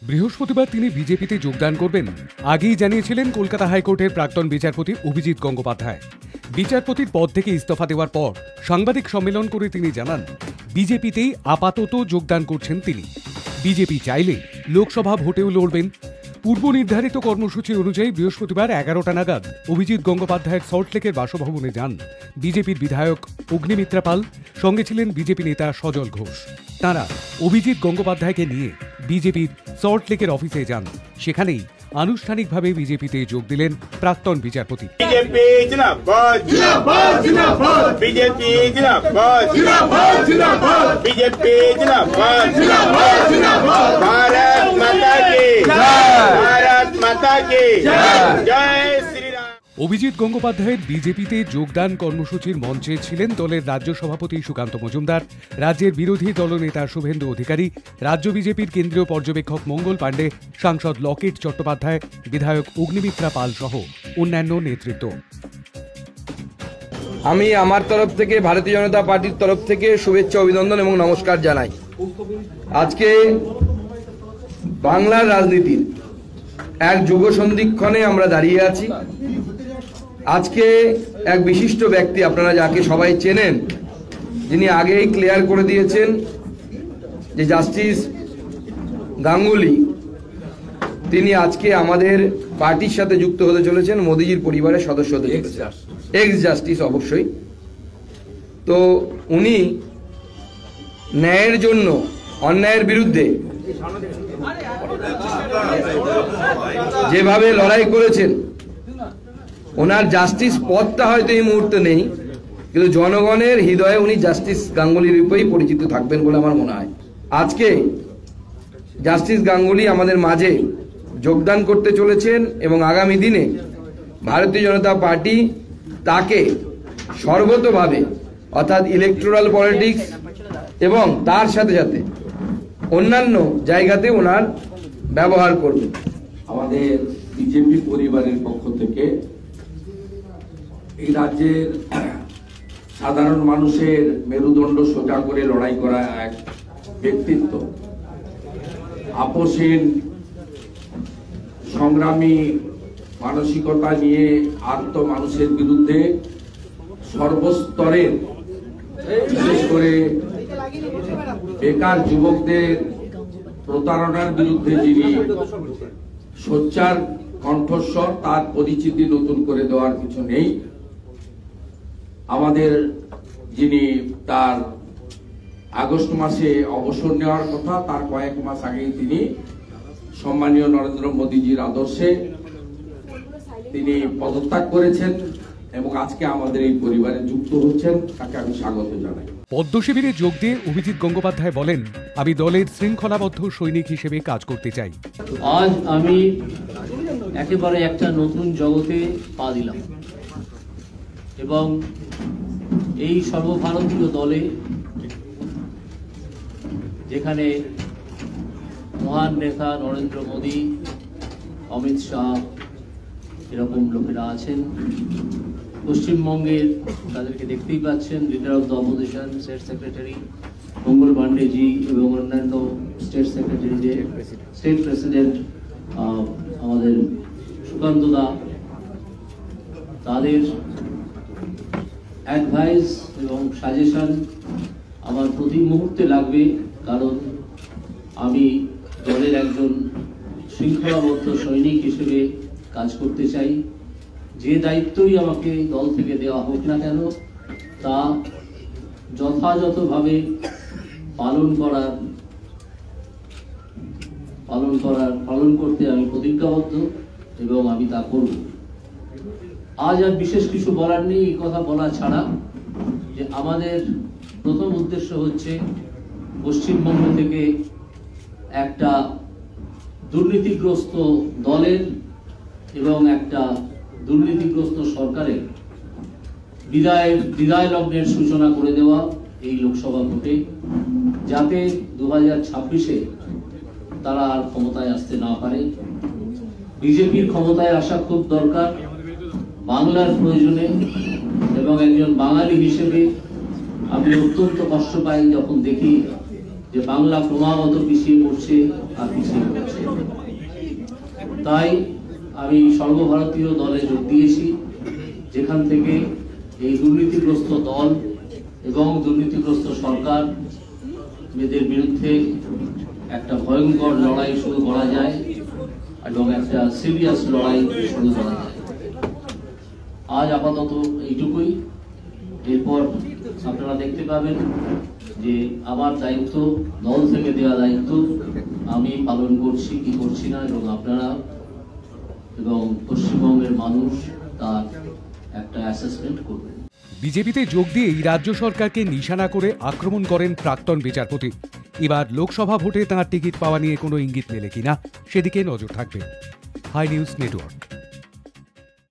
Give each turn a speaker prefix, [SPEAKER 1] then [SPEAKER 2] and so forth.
[SPEAKER 1] বৃহস্পতিবার তিনি বিজেপিতে যোগদান করবেন আগেই জানিয়েছিলেন কলকাতা হাইকোর্টের প্রাক্তন বিচারপতি অভিজিৎ গঙ্গোপাধ্যায়। বিচারপতির পদ থেকে ইস্তফা দেওয়ার পর সাংবাদিক সম্মেলন করে তিনি জানান, বিজেপিতেই আপাতত যোগদান করছেন তিনি। বিজেপি চাইলে লোকসভা ভোটেও লড়বেন। পূর্ব নির্ধারিত কর্মসূচি অনুযায়ী বৃহস্পতিবার 11টা নাগাদ অভিজিৎ গঙ্গোপাধ্যায়ের সল্টলেকের বাসভবনে যান বিজেপির বিধায়ক অগ্নিমিত্রা পাল, সঙ্গে ছিলেন বিজেপি নেতা সজল ঘোষ। তাঁরা অভিজিৎ গঙ্গোপাধ্যায়কে নিয়ে বিজেপির সল্টলেকের অফিসে যান। সেখানেই আনুষ্ঠানিকভাবে বিজেপিতে যোগ দিলেন প্রাক্তন বিচারপতি। অভিজিৎ গঙ্গোপাধ্যায়ের বিজেপিতে যোগদান কর্মসূচির মঞ্চে ছিলেন দলের রাজ্য সভাপতি সুকান্ত মজুমদার, রাজ্যের বিরোধী দলনেতা শুভেন্দু অধিকারী, রাজ্য বিজেপির কেন্দ্রীয় পর্যবেক্ষক মঙ্গল পাণ্ডে, সাংসদ লকেট চট্টোপাধ্যায়, বিধায়ক অগ্নিমিত্রা পাল সহ অন্যান্য নেতৃত্ব।
[SPEAKER 2] আমি আমার তরফ থেকে, ভারতীয় জনতা পার্টির তরফ থেকে শুভেচ্ছা, অভিনন্দন এবং নমস্কার জানাই। আজকে বাংলার রাজনীতির এক যুগ সন্ধিক্ষণে আমরা দাঁড়িয়ে আছি। আজকে এক বিশিষ্ট ব্যক্তি, আপনারা যাকে সবাই চেনেন, যিনি আগেই ক্লিয়ার করে দিয়েছেন যে জাস্টিস গাঙ্গুলি, তিনি আজকে আমাদের পার্টির সাথে যুক্ত হতে চলেছেন, মোদিজির পরিবারের সদস্য হতে চলেছেন, এক্স জাস্টিস অবশ্যই। তো উনি ন্যায়ের জন্য, অন্যায়ের বিরুদ্ধে যেভাবে লড়াই করেছেন, ওনার জাস্টিস পদটা হয়তো এই মুহূর্তে নেই, কিন্তু জনগণের হৃদয়ে উনি জাস্টিস গাঙ্গুলির রূপেই পরিচিত থাকবেন বলে আমার মনে হয়। আজকে জাস্টিস গাঙ্গুলি আমাদের মাঝে যোগদান করতে চলেছেন এবং আগামী দিনে ভারতীয় জনতা পার্টি তাকে সর্বতভাবে, অর্থাৎ ইলেকটোরাল পলিটিক্স এবং তার সাথে সাথে অন্যান্য জায়গাতে ওনার ব্যবহার করবে।
[SPEAKER 3] আমাদের বিজেপি পরিবারের পক্ষ থেকে এই রাজ্যের সাধারণ মানুষের মেরুদণ্ড সোজা করে লড়াই করা এক ব্যক্তিত্ব, আপোষহীন সংগ্রামী মানসিকতা নিয়ে আর্ত মানুষের বিরুদ্ধে সর্বস্তরের, বিশেষ করে বেকার যুবকদের প্রতারণার বিরুদ্ধে যিনি সোচ্চার কণ্ঠস্বর, তার পরিচিতি নতুন করে দেওয়ার কিছু নেই। আমাদের যিনি, তার আগস্ট মাসে অবসর নেওয়ার কথা, তার কয়েক মাস আগেই তিনি সম্মানীয় নরেন্দ্র মোদীজির আদর্শে তিনি পদত্যাগ করেছেন এবং আজকে আমাদের এই পরিবারে যুক্ত হচ্ছেন। তাকে আমি স্বাগত জানাই।
[SPEAKER 1] পদ্ম শিবিরে যোগ দিয়ে অভিজিৎ গঙ্গোপাধ্যায় বলেন, আমি দলের শৃঙ্খলাবদ্ধ সৈনিক হিসেবে কাজ করতে চাই।
[SPEAKER 4] আজ আমি একেবারে একটা নতুন জগতে পা দিলাম এবং এই সর্বভারতীয় দলে, যেখানে মহান নেতা নরেন্দ্র মোদী, অমিত শাহ এরকম লোকেরা আছেন, পশ্চিমবঙ্গের তাদেরকে দেখতেই পাচ্ছেন, leader of the opposition, state secretary Mangal Pandeyji এবং অন্যান্য স্টেট সেক্রেটারি, যে স্টেট প্রেসিডেন্ট আমাদের সুকান্ত দা, তাদের অ্যাডভাইস এবং সাজেশন আমার প্রতি মুহূর্তে লাগবে, কারণ আমি দলের একজন শৃঙ্খলাবদ্ধ সৈনিক হিসেবে কাজ করতে চাই। যে দায়িত্বই আমাকে দল থেকে দেওয়া হোক না কেন, তা যথাযথভাবে পালন করতে আমি প্রতিজ্ঞাবদ্ধ এবং আমি তা করব। আজ আর বিশেষ কিছু বলার নেই, এই কথা বলা ছাড়া যে আমাদের প্রথম উদ্দেশ্য হচ্ছে পশ্চিমবঙ্গ থেকে একটা দুর্নীতিগ্রস্ত দলের এবং একটা দুর্নীতিগ্রস্ত সরকারের বিদায় লগ্নের সূচনা করে দেওয়া এই লোকসভা ভোটে, যাতে 2026-এ তারা আর ক্ষমতায় আসতে না পারে। বিজেপির ক্ষমতায় আসা খুব দরকার, বাংলার প্রয়োজনে, এবং একজন বাঙালি হিসেবে আমি অত্যন্ত কষ্ট পাই যখন দেখি যে বাংলা ক্রমাগত পিছিয়ে পড়ছে আর পিছিয়ে পড়ছে। তাই আমি সর্বভারতীয় দলে যোগ দিয়েছি, যেখান থেকে এই দুর্নীতিগ্রস্ত দল এবং দুর্নীতিগ্রস্ত সরকার এদের বিরুদ্ধে একটা ভয়ঙ্কর লড়াই শুরু করা যায় এবং একটা সিরিয়াস লড়াই শুরু করা যায়। আজ আপাতত এইটুকুই। এরপর আপনারা দেখতে পাবেন যে আমার দায়িত্ব, দল থেকে দেওয়া দায়িত্ব আমি পালন করছি কি করছি না, এবং আপনারা এবং পশ্চিমবঙ্গের মানুষ তার একটা অ্যাসেসমেন্ট করবেন।
[SPEAKER 1] বিজেপিতে যোগ দিয়েই রাজ্য সরকারকে নিশানা করে আক্রমণ করেন প্রাক্তন বিচারপতি। এবার লোকসভা ভোটে তাঁর টিকিট পাওয়া নিয়ে কোনো ইঙ্গিত মেলে কিনা সেদিকে নজর থাকবে। Hi News network.